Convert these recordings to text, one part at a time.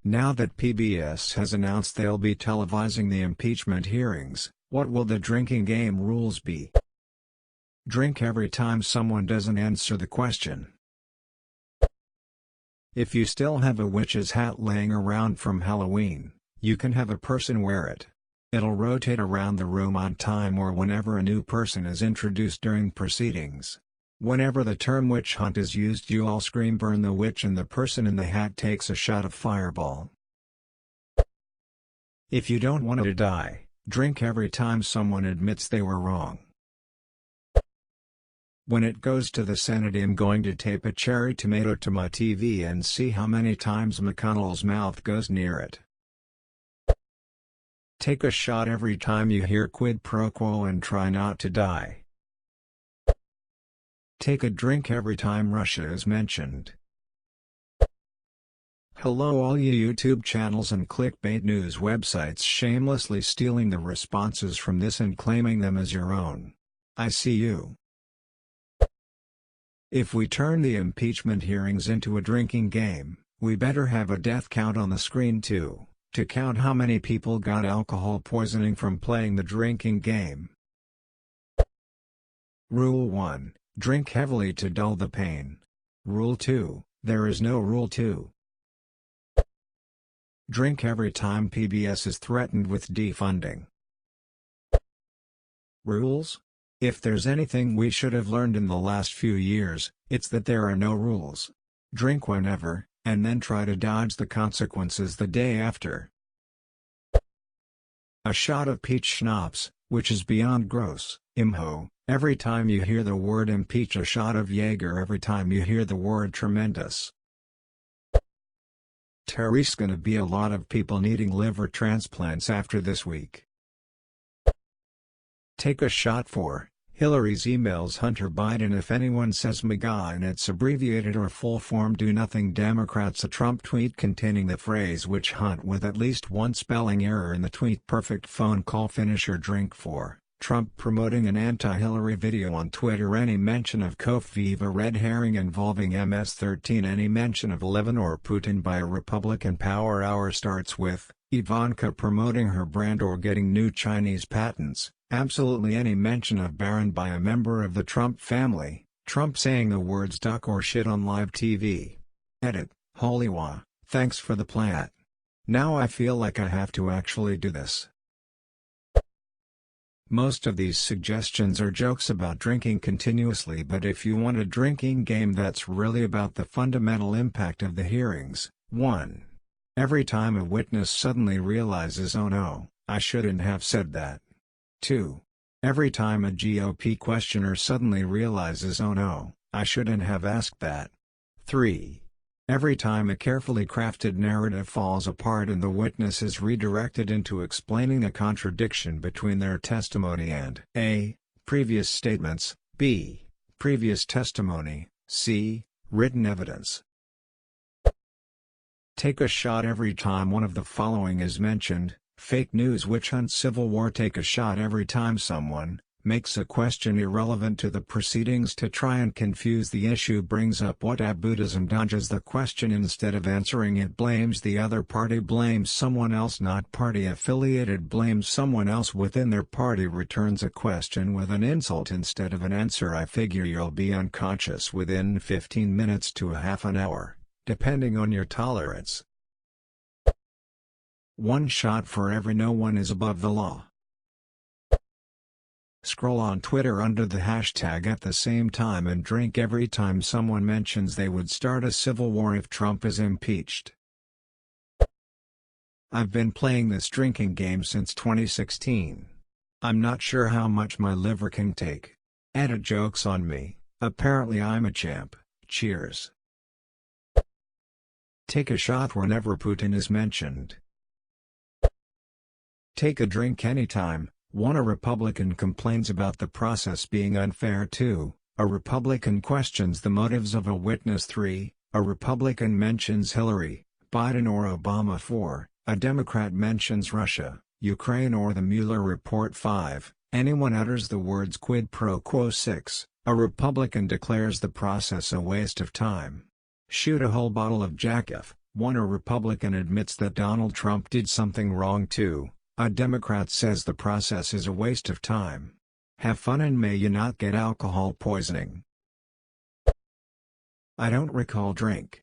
Now that PBS has announced they'll be televising the impeachment hearings, what will the drinking game rules be? Drink every time someone doesn't answer the question. If you still have a witch's hat laying around from Halloween, you can have a person wear it. It'll rotate around the room on time or whenever a new person is introduced during proceedings. Whenever the term witch hunt is used, you all scream "burn the witch" and the person in the hat takes a shot of Fireball. If you don't want to die, drink every time someone admits they were wrong. When it goes to the Senate, I'm going to tape a cherry tomato to my TV and see how many times McConnell's mouth goes near it. Take a shot every time you hear quid pro quo and try not to die. Take a drink every time Russia is mentioned. Hello all you YouTube channels and clickbait news websites shamelessly stealing the responses from this and claiming them as your own. I see you. If we turn the impeachment hearings into a drinking game, we better have a death count on the screen too, to count how many people got alcohol poisoning from playing the drinking game. Rule 1. Drink heavily to dull the pain. Rule 2. There is no Rule 2. Drink every time PBS is threatened with defunding. Rules? If there's anything we should have learned in the last few years, it's that there are no rules. Drink whenever, and then try to dodge the consequences the day after. A shot of peach schnapps, which is beyond gross. Imho, every time you hear the word impeach. A shot of Jaeger every time you hear the word tremendous. There's gonna be a lot of people needing liver transplants after this week. Take a shot for Hillary's emails Hunter Biden. If anyone says MAGA and it's abbreviated or full form, do nothing. Democrats. A Trump tweet containing the phrase witch hunt with at least one spelling error in the tweet. Perfect phone call finisher. Drink for Trump promoting an anti-Hillary video on Twitter. Any mention of Kof. A red herring involving MS-13. Any mention of 11 or Putin by a Republican. Power Hour starts with Ivanka promoting her brand or getting new Chinese patents. Absolutely any mention of Barron by a member of the Trump family. Trump saying the words duck or shit on live TV. Edit, Holywa, thanks for the plat. Now I feel like I have to actually do this. Most of these suggestions are jokes about drinking continuously, but if you want a drinking game that's really about the fundamental impact of the hearings, 1. Every time a witness suddenly realizes, oh no, I shouldn't have said that. 2. Every time a GOP questioner suddenly realizes, oh no, I shouldn't have asked that. 3. Every time a carefully crafted narrative falls apart and the witness is redirected into explaining a contradiction between their testimony and A. Previous statements, B. Previous testimony, C. Written evidence. Take a shot every time one of the following is mentioned. Fake news, witch hunt, civil war. Take a shot every time someone makes a question irrelevant to the proceedings to try and confuse the issue, brings up what Buddhism, dodges the question instead of answering it, blames the other party, blames someone else not party affiliated, blames someone else within their party, returns a question with an insult instead of an answer. I figure you'll be unconscious within 15 minutes to a half an hour, depending on your tolerance. One shot for every no one is above the law. Scroll on Twitter under the hashtag at the same time and drink every time someone mentions they would start a civil war if Trump is impeached. I've been playing this drinking game since 2016. I'm not sure how much my liver can take. Edit, jokes on me, apparently I'm a champ. Cheers. Take a shot whenever Putin is mentioned. Take a drink anytime 1. A Republican complains about the process being unfair. 2. A Republican questions the motives of a witness. 3. A Republican mentions Hillary, Biden or Obama. 4. A Democrat mentions Russia, Ukraine or the Mueller report. 5. Anyone utters the words quid pro quo. 6. A Republican declares the process a waste of time. Shoot a whole bottle of Jack F. 1. A Republican admits that Donald Trump did something wrong. 2. A Democrat says the process is a waste of time. Have fun and may you not get alcohol poisoning. I don't recall drink.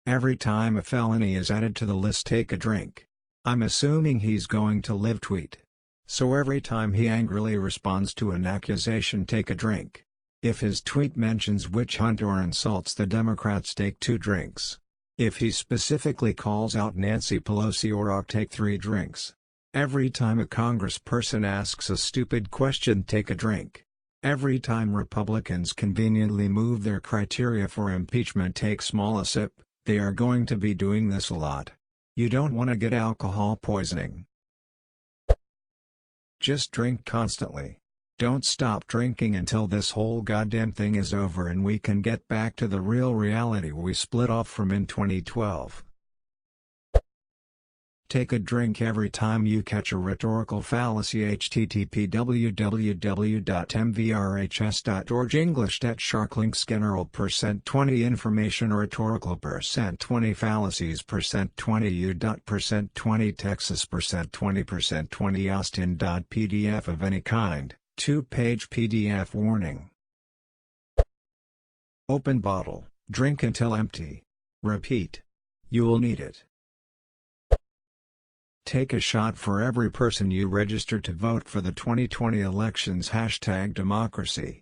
Every time a felony is added to the list, take a drink. I'm assuming he's going to live tweet. So every time he angrily responds to an accusation, take a drink. If his tweet mentions witch hunt or insults the Democrats, take 2 drinks. If he specifically calls out Nancy Pelosi or Ock, take 3 drinks. Every time a congressperson asks a stupid question, take a drink. Every time Republicans conveniently move their criteria for impeachment, take small a sip. They are going to be doing this a lot. You don't want to get alcohol poisoning. Just drink constantly. Don't stop drinking until this whole goddamn thing is over and we can get back to the real reality we split off from in 2012. Take a drink every time you catch a rhetorical fallacy. http www.mvrhs.org English @sharklink general %20 information rhetorical %20 fallacies %20 u. %20 Texas %20 %20 Austin.pdf of any kind, 2-page PDF warning. Open bottle, drink until empty. Repeat. You will need it. Take a shot for every person you register to vote for the 2020 elections. #democracy.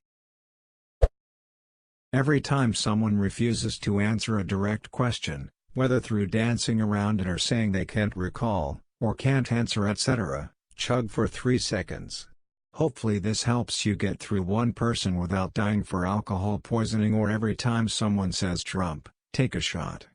Every time someone refuses to answer a direct question, whether through dancing around it or saying they can't recall, or can't answer etc., chug for 3 seconds. Hopefully this helps you get through one person without dying for alcohol poisoning. Or every time someone says Trump, take a shot.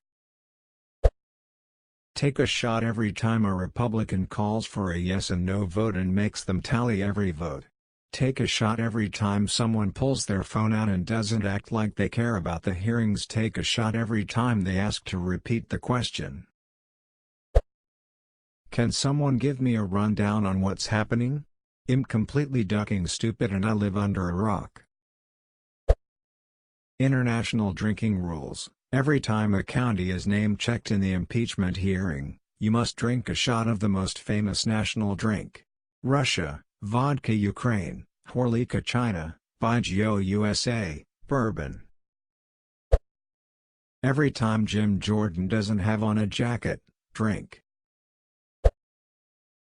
Take a shot every time a Republican calls for a yes and no vote and makes them tally every vote. Take a shot every time someone pulls their phone out and doesn't act like they care about the hearings. Take a shot every time they ask to repeat the question. Can someone give me a rundown on what's happening? I'm completely ducking stupid and I live under a rock. International drinking rules. Every time a county is name-checked in the impeachment hearing, you must drink a shot of the most famous national drink. Russia, vodka. Ukraine, Horlika. China, Baijiu. USA, bourbon. Every time Jim Jordan doesn't have on a jacket, drink.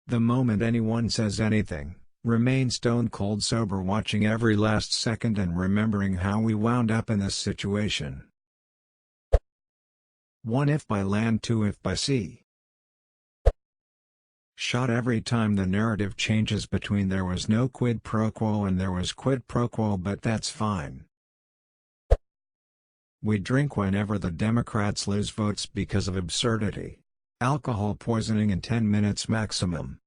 The moment anyone says anything, remain stone cold sober, watching every last second and remembering how we wound up in this situation. 1. If by land. 2. If by sea. Shot every time the narrative changes between there was no quid pro quo and there was quid pro quo, but that's fine. We drink whenever the Democrats lose votes because of absurdity. Alcohol poisoning in 10 minutes maximum.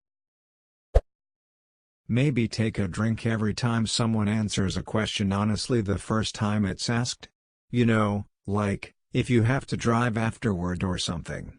Maybe take a drink every time someone answers a question honestly the first time it's asked. You know, like, if you have to drive afterward or something.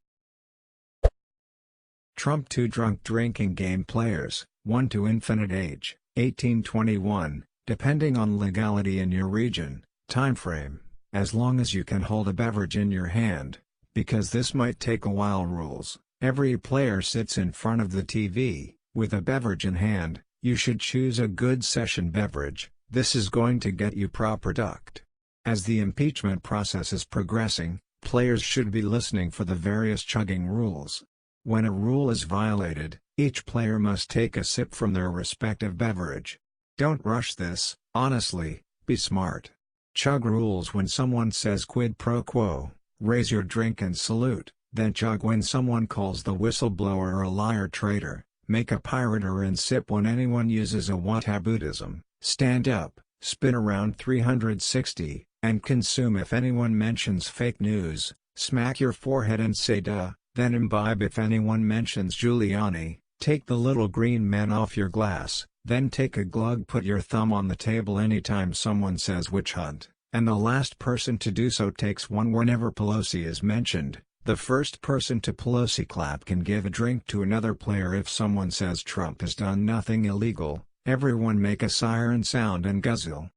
Trump 2 drunk drinking game players, 1 to infinite age, 18-21, depending on legality in your region, time frame, as long as you can hold a beverage in your hand, because this might take a while. Rules: every player sits in front of the TV, with a beverage in hand. You should choose a good session beverage, this is going to get you proper duct. As the impeachment process is progressing, players should be listening for the various chugging rules. When a rule is violated, each player must take a sip from their respective beverage. Don't rush this, honestly, be smart. Chug rules: when someone says quid pro quo, raise your drink and salute, then chug when someone calls the whistleblower a liar traitor, make a pirate or and sip when anyone uses a whataboutism, stand up, spin around 360, and consume if anyone mentions fake news, smack your forehead and say duh, then imbibe if anyone mentions Giuliani, take the little green man off your glass, then take a glug, put your thumb on the table anytime someone says witch hunt, and the last person to do so takes one whenever Pelosi is mentioned. The first person to Pelosi clap can give a drink to another player. If someone says Trump has done nothing illegal, everyone make a siren sound and guzzle.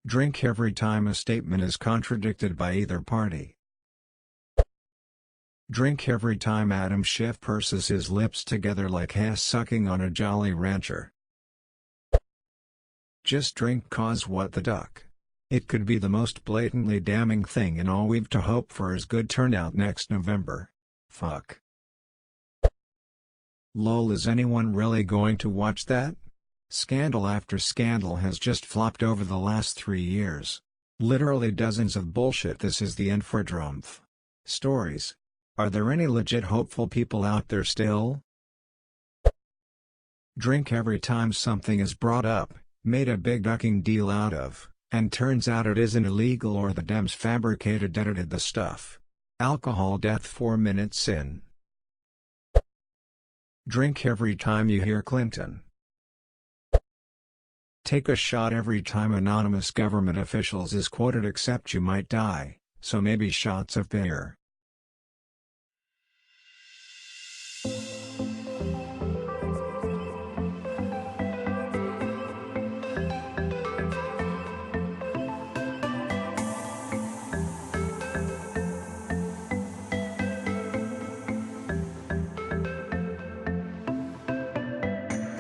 Drink every time a statement is contradicted by either party. Drink every time Adam Schiff purses his lips together like ass sucking on a Jolly Rancher. Just drink 'cause what the duck. It could be the most blatantly damning thing and all we've to hope for is good turnout next November. Fuck. Lol, is anyone really going to watch that? Scandal after scandal has just flopped over the last 3 years. Literally dozens of bullshit. This is the end for Drumpf. Stories. Are there any legit hopeful people out there still? Drink every time something is brought up, made a big ducking deal out of, and turns out it isn't illegal or the Dems fabricated edited the stuff. Alcohol death 4 minutes in. Drink every time you hear Clinton. Take a shot every time anonymous government officials is quoted except you might die, so maybe shots of beer.